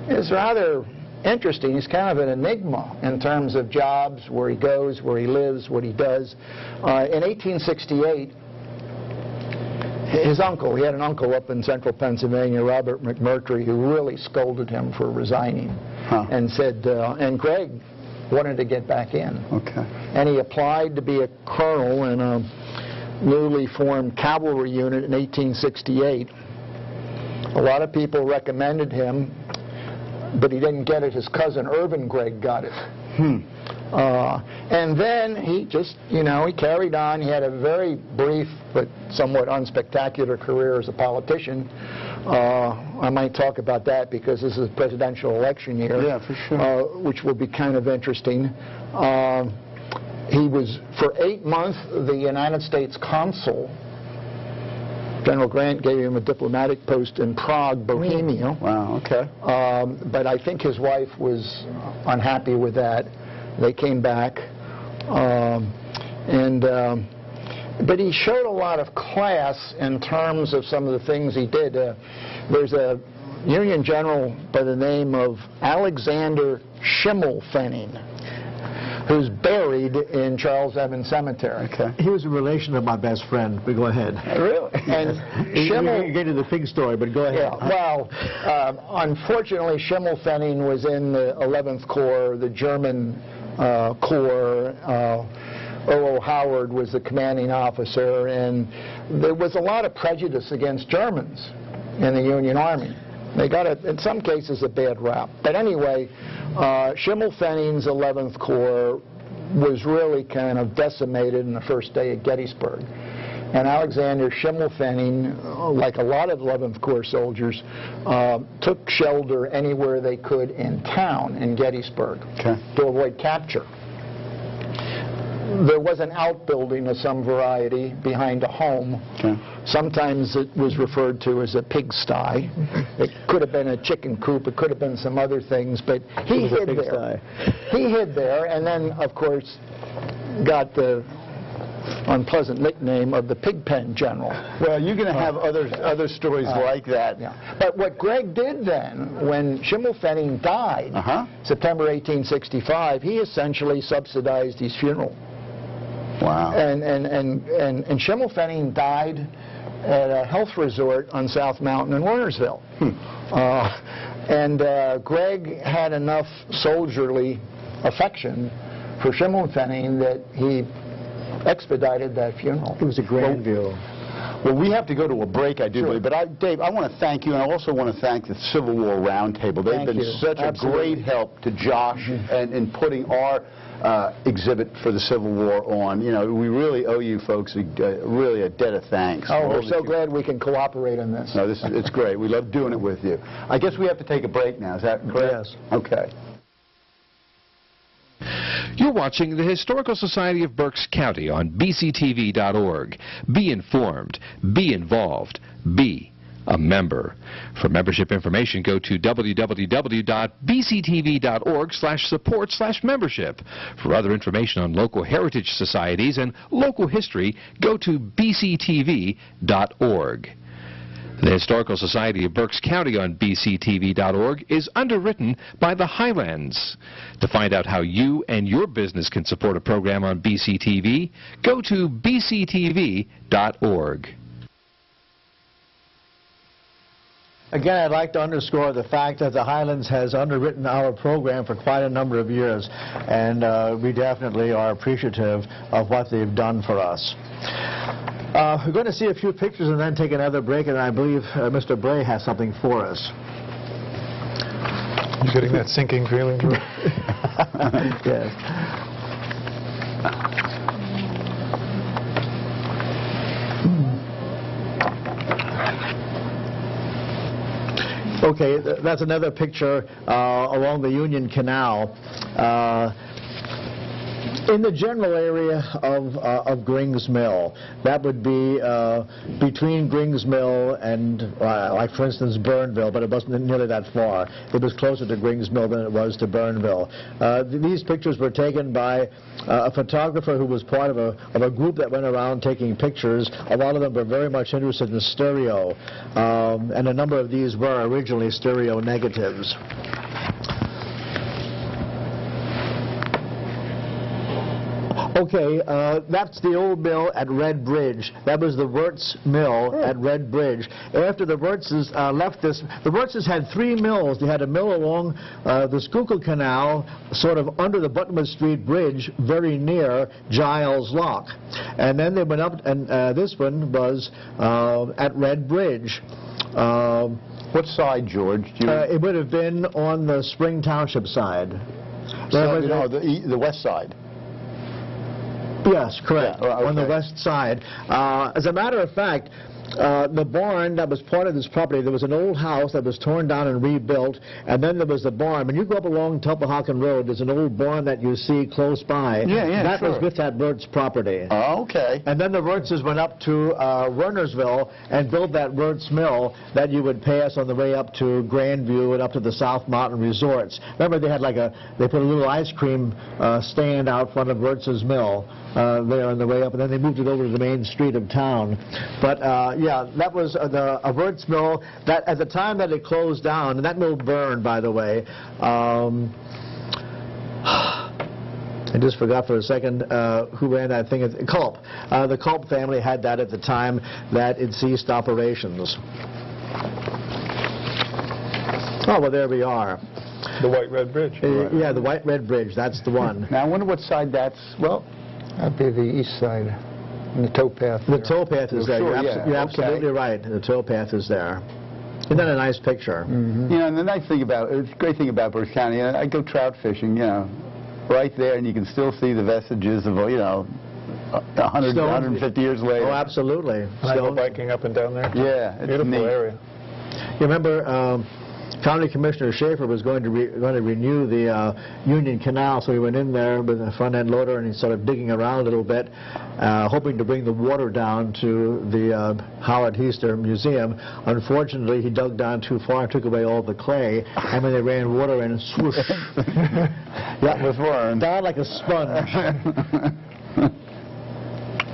is rather interesting. He's kind of an enigma in terms of jobs, where he goes, where he lives, what he does. In 1868, his uncle, he had an uncle up in central Pennsylvania, Robert McMurtry, who really scolded him for resigning and said, and Gregg wanted to get back in. Okay. And he applied to be a colonel in a newly formed cavalry unit in 1868. A lot of people recommended him, but he didn't get it. His cousin Irvin Gregg got it. And then he just, you know, he carried on. He had a very brief but somewhat unspectacular career as a politician. I might talk about that because this is a presidential election year. Yeah, for sure. Which will be kind of interesting. He was, for 8 months, the United States consul. General Grant gave him a diplomatic post in Prague, Bohemia. Wow, okay. But I think his wife was unhappy with that. They came back. But he showed a lot of class in terms of some of the things he did. There's a Union general by the name of Alexander Schimmelpfennig, who's buried in Charles Evans Cemetery. Okay. He was a relation of my best friend, but go ahead. Really? And Schimmel... You get to the pig story, but go ahead. Yeah, well, unfortunately, Schimmelpfennig was in the 11th Corps, the German Corps. O.O. Howard was the commanding officer, and there was a lot of prejudice against Germans in the Union Army. They got, in some cases, a bad rap. But anyway, Schimmelpfennig's 11th Corps was really kind of decimated in the first day at Gettysburg. And Alexander Schimmelpfennig, like a lot of 11th Corps soldiers, took shelter anywhere they could in town in Gettysburg to avoid capture. There was an outbuilding of some variety behind a home. Sometimes it was referred to as a pigsty. It could have been a chicken coop. It could have been some other things, but he hid there. He hid there, and then, of course, got the unpleasant nickname of the Pigpen General. Well, you're going to have other stories like that. Yeah. But what Gregg did then, when Schimmelpfennig died, September 1865, he essentially subsidized his funeral. Wow. And Schimmelpfennig died at a health resort on South Mountain in Wernersville. Gregg had enough soldierly affection for Schimmelpfennig that he expedited that funeral. It was a grand view. Well, we have to go to a break, I do believe. But Dave, I want to thank you, and I also want to thank the Civil War Roundtable. They've been such a great help to Josh in putting our exhibit for the Civil War on. You know, we really owe you folks really a debt of thanks. Oh, we're so glad we can cooperate on this. No, it's great. We love doing it with you. I guess we have to take a break now. Is that correct? Yes. Okay. You're watching the Historical Society of Berks County on BCTV.org. Be informed, be involved, be a member. For membership information, go to www.bctv.org/support/membership. For other information on local heritage societies and local history, go to bctv.org. The Historical Society of Berks County on BCTV.org is underwritten by the Highlands. To find out how you and your business can support a program on BCTV, go to bctv.org. Again, I'd like to underscore the fact that the Highlands has underwritten our program for quite a number of years, and we definitely are appreciative of what they've done for us. We're going to see a few pictures and then take another break, and I believe Mr. Bray has something for us. You getting that sinking feeling, George? Yes. Okay, that's another picture along the Union Canal. In the general area of Grings Mill, that would be between Grings Mill and, like for instance, Burnville, but it wasn't nearly that far. It was closer to Grings Mill than it was to Burnville. These pictures were taken by a photographer who was part of a group that went around taking pictures. A lot of them were very much interested in stereo, and a number of these were originally stereo negatives. Okay, that's the old mill at Red Bridge. That was the Wirtz Mill at Red Bridge. After the Wirtzes left this, the Wirtzes had three mills. They had a mill along the Schuylkill Canal, sort of under the Buttonwood Street Bridge, very near Giles Lock. And then they went up, and this one was at Red Bridge. What side, George? It would have been on the Spring Township side. So, no, the west side. Yes, correct, Yeah, okay. on the west side. As a matter of fact, the barn that was part of this property, there was an old house that was torn down and rebuilt, and then there was the barn. When you go up along Tulpehocken Road, there's an old barn that you see close by. That was with that Wirtz property. Oh, okay. And then the Wirtzes went up to Wernersville and built that Wirtz mill that you would pass on the way up to Grandview and up to the South Mountain Resorts. Remember, they had they put a little ice cream stand out front of Wirtz's mill there on the way up, and then they moved it over to the main street of town. But yeah, that was a Wirtz mill that at the time that it closed down, and that mill burned, by the way. I just forgot for a second who ran that thing. Culp. The Culp family had that at the time that it ceased operations. Oh, well, there we are. The White-Red Bridge. Yeah, the White-Red Bridge. That's the one. Now, I wonder what side that's, well, That'd be the east side, and the towpath. The towpath is there. Sure, You're absolutely right. The towpath is there. Isn't that a nice picture? You know, and the nice thing about it, the great thing about Berks County, I go trout fishing, you know, right there, and you can still see the vestiges of, you know, 100, 150 years later. Oh, absolutely. And I go biking up and down there. Yeah, it's beautiful neat area. You remember County Commissioner Schaefer was going to renew the Union Canal, so he went in there with a front-end loader and he's sort of digging around a little bit, hoping to bring the water down to the Howard Heister Museum. Unfortunately, he dug down too far and took away all the clay, and when they ran water in, swoosh. That was one. Down like a sponge.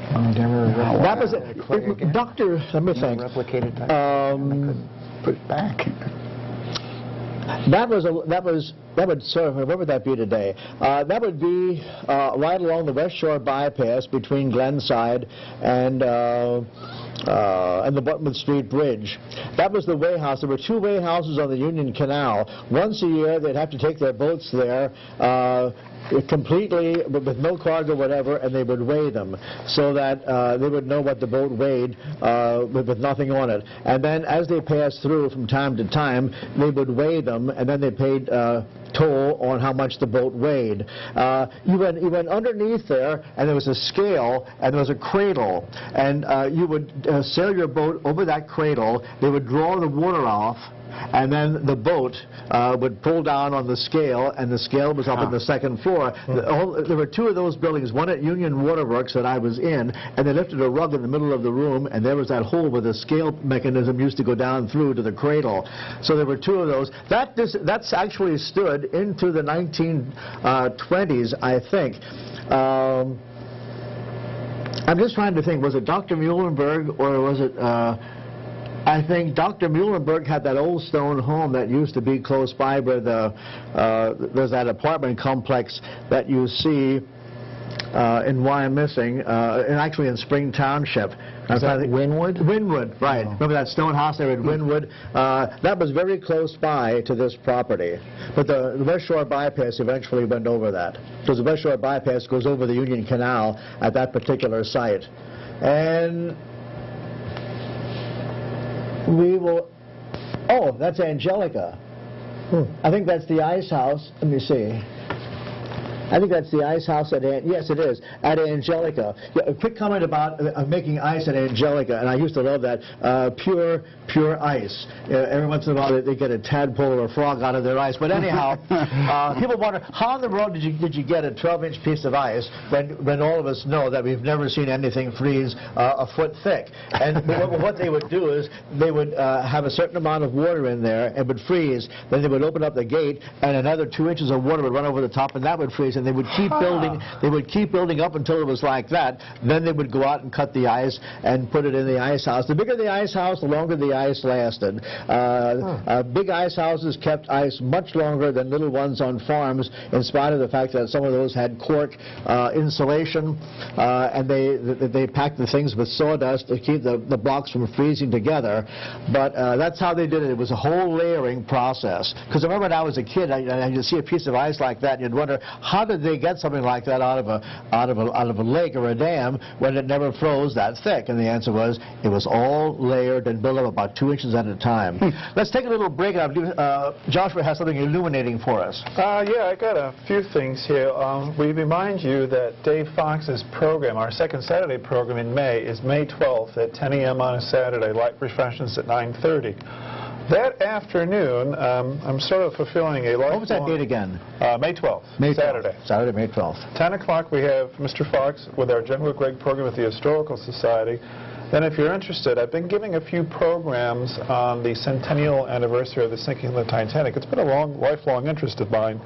That was it. Doctor, let me think. Replicated that. Put it back. That would serve, where would that be today? That would be right along the West Shore bypass between Glenside and the Buttonwood Street Bridge. That was the weigh house. There were two weigh houses on the Union Canal. Once a year, they'd have to take their boats there completely, with no cargo, whatever, and they would weigh them so that they would know what the boat weighed with nothing on it. And then as they passed through from time to time, they would weigh them, and then they paid toll on how much the boat weighed. You went underneath there, and there was a scale, and there was a cradle, and you would sail your boat over that cradle. They would draw the water off, and then the boat would pull down on the scale, and the scale was up on the second floor. There were two of those buildings, one at Union Waterworks that I was in, and they lifted a rug in the middle of the room, and there was that hole where the scale mechanism used to go down through to the cradle. So there were two of those. That's actually stood into the 1920s, I think. I'm just trying to think, was it Dr. Muhlenberg, or was it... I think Dr. Muhlenberg had that old stone home that used to be close by where there's that apartment complex that you see in Wyomissing, and actually in Spring Township. Is that Wynwood? Wynwood, right. Oh. Remember that stone house there at Wynwood? That was very close by to this property. But the West Shore bypass eventually went over that. Because the West Shore bypass goes over the Union Canal at that particular site. And we will... Oh, that's Angelica. I think that's the ice house. Let me see. I think that's the ice house at, yes, it is, at Angelica. Yeah, a quick comment about making ice at Angelica, and I used to love that, pure ice. Every once in a while they get a tadpole or a frog out of their ice. But anyhow, people wonder, how in the world did you get a 12-inch piece of ice when all of us know that we've never seen anything freeze a foot thick? And what they would do is they would have a certain amount of water in there and would freeze. Then they would open up the gate, and another 2 inches of water would run over the top, and that would freeze. And they would keep building. They would keep building up until it was like that. Then they would go out and cut the ice and put it in the ice house. The bigger the ice house, the longer the ice lasted. Big ice houses kept ice much longer than little ones on farms, in spite of the fact that some of those had cork insulation, and they packed the things with sawdust to keep the blocks from freezing together. But that's how they did it. It was a whole layering process. Because I remember when I was a kid, you'd see a piece of ice like that, and you'd wonder, how did they get something like that out of a lake or a dam when it never froze that thick? And the answer was it was all layered and built up about 2 inches at a time. Let's take a little break. Joshua has something illuminating for us. Yeah, I got a few things here. We remind you that Dave Fox's program, our second Saturday program in May, is May 12th at 10 a.m. on a Saturday, light refreshments at 9:30. That afternoon, I'm sort of fulfilling a lifelong... What was that date again? May 12th, Saturday. Saturday, May 12th. 10 o'clock, we have Mr. Fox with our General Gregg program with the Historical Society. Then if you're interested, I've been giving a few programs on the centennial anniversary of the sinking of the Titanic. It's been a lifelong interest of mine.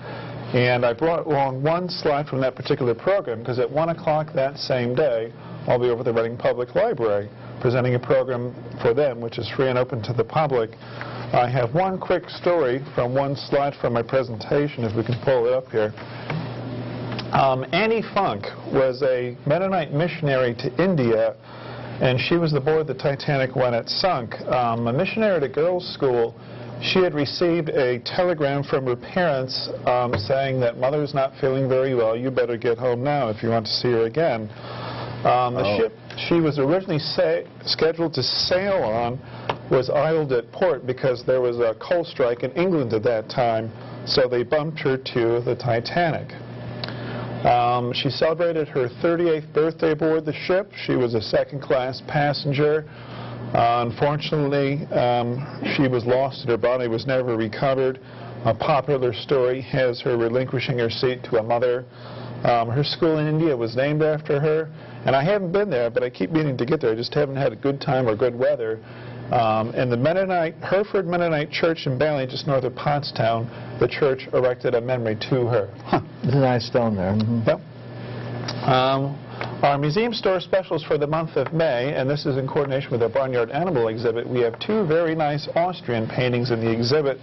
And I brought along one slide from that particular program because at 1 o'clock that same day, I'll be over at the Reading Public Library presenting a program for them, which is free and open to the public. I have one quick story from one slide from my presentation, if we can pull it up here. Annie Funk was a Mennonite missionary to India, and she was aboard the Titanic when it sunk. A missionary at a girls' school, she had received a telegram from her parents saying that mother's not feeling very well, you better get home now if you want to see her again. The ship she was originally scheduled to sail on was idled at port because there was a coal strike in England at that time, so they bumped her to the Titanic. She celebrated her 38th birthday aboard the ship. She was a second-class passenger. Unfortunately, she was lost and her body was never recovered. A popular story has her relinquishing her seat to a mother. Her school in India was named after her, and I haven't been there, but I keep meaning to get there. I just haven't had a good time or good weather. And the Hereford Mennonite Church in Bailey, just north of Pottstown, the church erected a memory to her. There's a nice stone there. Yep. Our museum store specials for the month of May, and this is in coordination with our Barnyard Animal exhibit, we have two very nice Austrian paintings in the exhibit.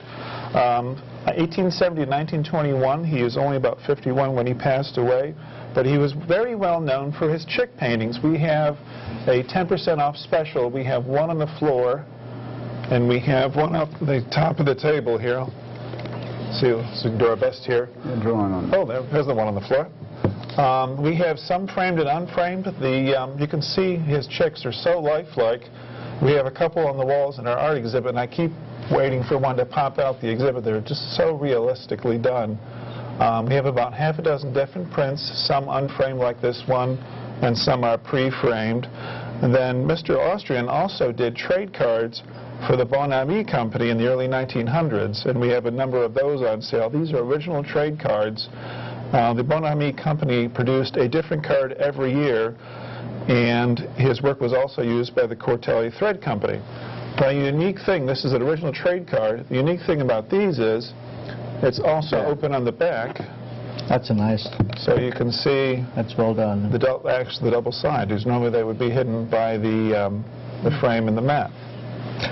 1870 and 1921, he was only about 51 when he passed away, but he was very well known for his chick paintings. We have a 10% off special. We have one on the floor, and we have one up the top of the table here. See, let's do our best here. Oh, there's the one on the floor. We have some framed and unframed. You can see his chicks are so lifelike. We have a couple on the walls in our art exhibit, and I keep waiting for one to pop out the exhibit. They're just so realistically done. We have about half a dozen different prints, some unframed like this one, and some are pre-framed. And then Mr. Austrian also did trade cards for the Bon Ami Company in the early 1900s, and we have a number of those on sale. These are original trade cards. The Bon Ami Company produced a different card every year, and his work was also used by the Cortelli Thread Company. The unique thing, this is an original trade card, the unique thing about these is it's also open on the back. That's a nice... So you can see... That's well done. Actually, the double side, because normally they would be hidden by the frame and the mat.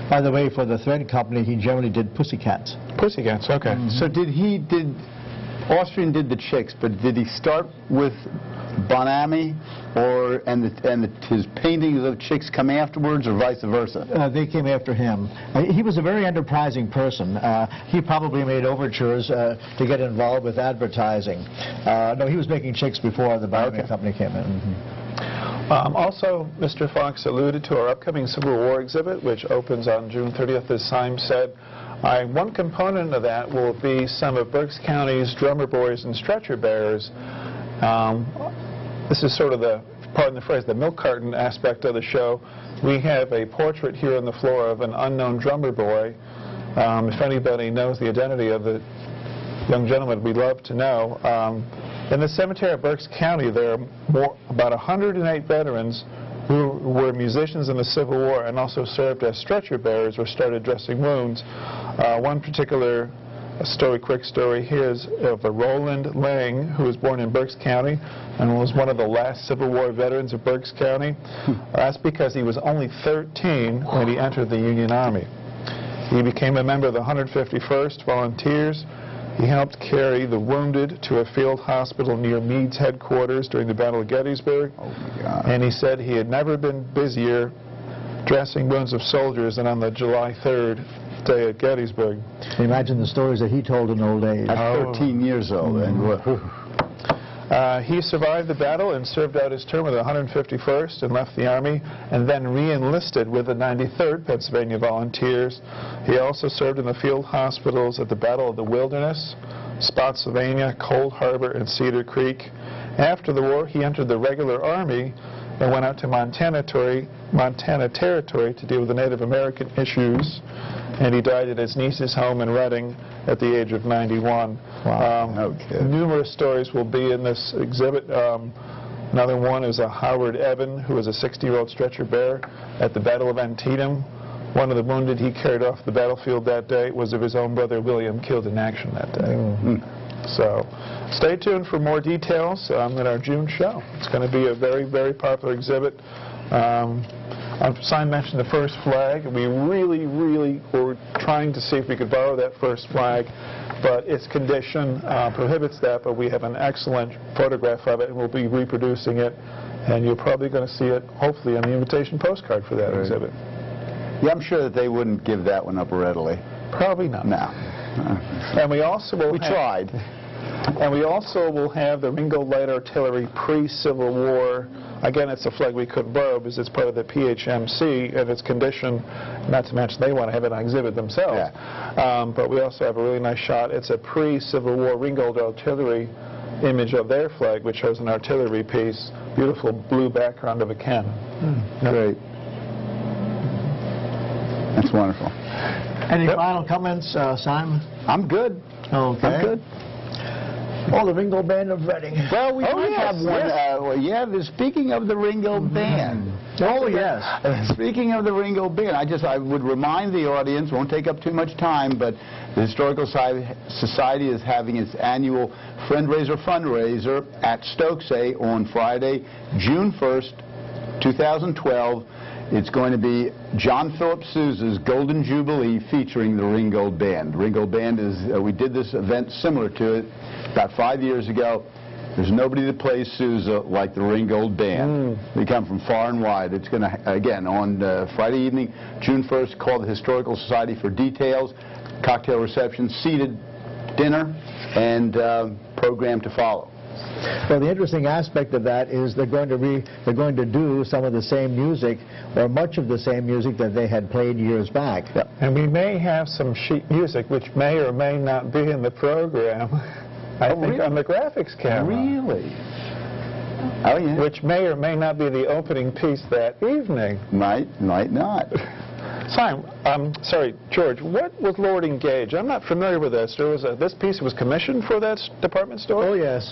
By the way, for the Thread Company, he generally did pussycats. Pussycats, okay. So Austrian did the chicks, but did he start with Bon Ami, his paintings of chicks come afterwards, or vice versa? They came after him. He was a very enterprising person. He probably made overtures to get involved with advertising. No, he was making chicks before the Bon Ami Company came in. Also, Mr. Fox alluded to our upcoming Civil War exhibit, which opens on June 30th, as Syme said. One component of that will be some of Berks County's drummer boys and stretcher bearers. This is sort of pardon the phrase, the milk carton aspect of the show. We have a portrait here on the floor of an unknown drummer boy. If anybody knows the identity of the young gentleman, we'd love to know. In the cemetery of Berks County, there are about 108 veterans who were musicians in the Civil War and also served as stretcher bearers or started dressing wounds. One particular quick story here is of a Roland Lang, who was born in Berks County and was one of the last Civil War veterans of Berks County. That's because he was only 13 when he entered the Union Army. He became a member of the 151st Volunteers. He helped carry the wounded to a field hospital near Meade's headquarters during the Battle of Gettysburg. Oh my God. And he said he had never been busier dressing wounds of soldiers than on the July 3rd day at Gettysburg. Can you imagine the stories that he told in old age? At 13 years old. He survived the battle and served out his term with the 151st and left the Army, and then re-enlisted with the 93rd Pennsylvania Volunteers. He also served in the field hospitals at the Battle of the Wilderness, Spotsylvania, Cold Harbor, and Cedar Creek. After the war, he entered the regular Army and went out to Montana Territory to deal with the Native American issues, and he died at his niece's home in Reading at the age of 91. Wow. Numerous stories will be in this exhibit. Another one is a Howard Evan, who was a 60-year-old stretcher bearer at the Battle of Antietam. One of the wounded he carried off the battlefield that day was of his own brother William, killed in action that day. So stay tuned for more details at our June show. It's going to be a very, very popular exhibit. Simon mentioned the first flag. We really were trying to see if we could borrow that first flag, but its condition prohibits that, but we have an excellent photograph of it, and we'll be reproducing it, and you're probably going to see it, hopefully, on the invitation postcard for that exhibit. Yeah, I'm sure that they wouldn't give that one up readily. Probably not. No. And we also will tried. And we also will have the Ringgold Light Artillery pre-Civil War. Again, it's a flag we couldn't borrow because it's part of the PHMC and its condition, not to mention they want to have it on exhibit themselves. Yeah. But we also have a really nice shot. It's a pre-Civil War Ringgold Artillery image of their flag, which shows an artillery piece, beautiful blue background of a cannon. Great. That's wonderful. Any final comments, Simon? I'm good. Okay. I'm good. Oh, the Ringgold Band of Reading. Well, we might have one. Speaking of the Ringgold Band. Oh, yes. Speaking of the Ringgold Band, I would remind the audience, won't take up too much time, but the Historical Society is having its annual fundraiser at Stokesay on Friday, June 1st, 2012. It's going to be John Philip Sousa's Golden Jubilee featuring the Ringgold Band. Ringgold Band is, we did this event similar to it about 5 years ago. There's nobody that plays Sousa like the Ringgold Band. They come from far and wide. It's going to, again, on Friday evening, June 1st, call the Historical Society for details, cocktail reception, seated dinner, and program to follow. Well, the interesting aspect of that is they're going to do some of the same music, or much of the same music that they had played years back. And we may have some sheet music which may or may not be in the program. I think on the graphics camera. Really? Oh, yeah. Which may or may not be the opening piece that evening. Might not. Simon, sorry, George, what was Lord Engage? I'm not familiar with this. This piece was commissioned for that department store? Oh, yes.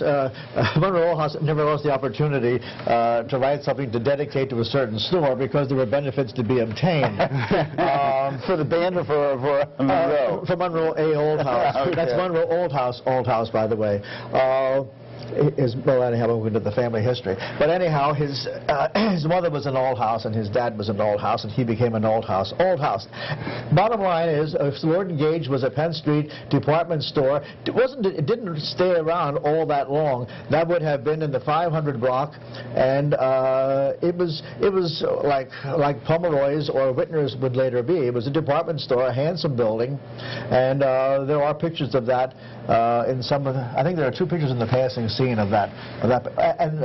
Monroe House never lost the opportunity to write something to dedicate to a certain store because there were benefits to be obtained. For the band or for Monroe? For Monroe A. Old House. Okay. That's Monroe Old House, by the way. Well, anyhow, I won't go into the family history. But anyhow, his mother was an old house, and his dad was an old house, and he became an old house. Bottom line is, if Lord Engage was a Penn Street department store, it didn't stay around all that long. That would have been in the 500 block, and it was like Pomeroy's or Whitner's would later be. It was a department store, a handsome building, and there are pictures of that in some of the, I think there are 2 pictures in the passing scene of that. And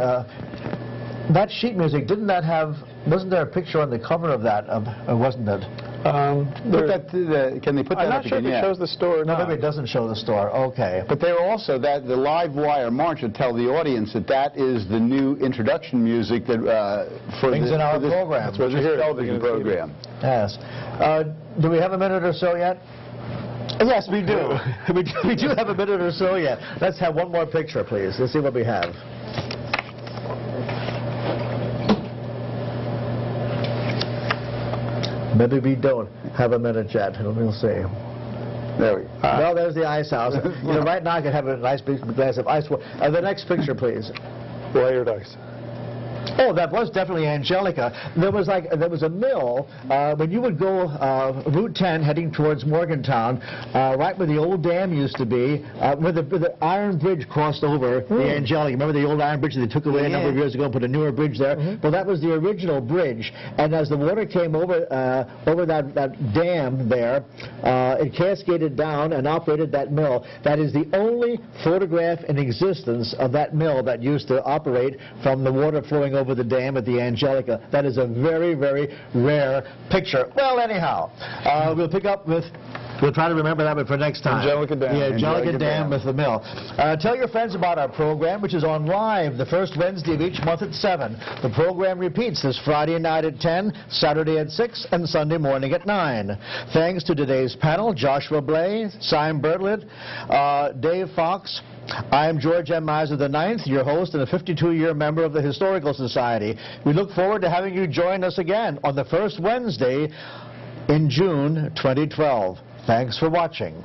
that sheet music, wasn't there a picture on the cover of that, wasn't it? Can they put that I'm not sure if it shows the store or no, not. maybe it doesn't show the store. Okay. But they were also, the live wire march would tell the audience that is the new introduction music that for things in our program. That's what you hear. Television program. Yes. Do we have a minute or so yet? Yes, we do. we do have a minute or so yet. Let's have one more picture, please. Let's see what we have. Maybe we don't have a minute yet. We'll see. There we go. Well, there's the ice house. Right now I could have a nice big glass of ice water. The next picture, please. Layered ice. Oh, that was definitely Angelica. There was a mill when you would go Route 10 heading towards Morgantown, right where the old dam used to be, where the iron bridge crossed over the Angelica. Remember the old iron bridge that they took away a number of years ago and put a newer bridge there? Well, that was the original bridge, and as the water came over that dam there, it cascaded down and operated that mill. That is the only photograph in existence of that mill that used to operate from the water flowing over the dam at the Angelica. That is a very, very rare picture. Well, anyhow, we'll pick up with... We'll try to remember that one for next time. Angelica Dam. The Angelica Dam with the mill. Tell your friends about our program, which is on live the first Wednesday of each month at 7. The program repeats this Friday night at 10, Saturday at 6, and Sunday morning at 9. Thanks to today's panel, Joshua Blay, Simon Bertlet, Dave Fox. I'm George M. Miser IX, your host and a 52-year member of the Historical Society. We look forward to having you join us again on the first Wednesday in June 2012. Thanks for watching.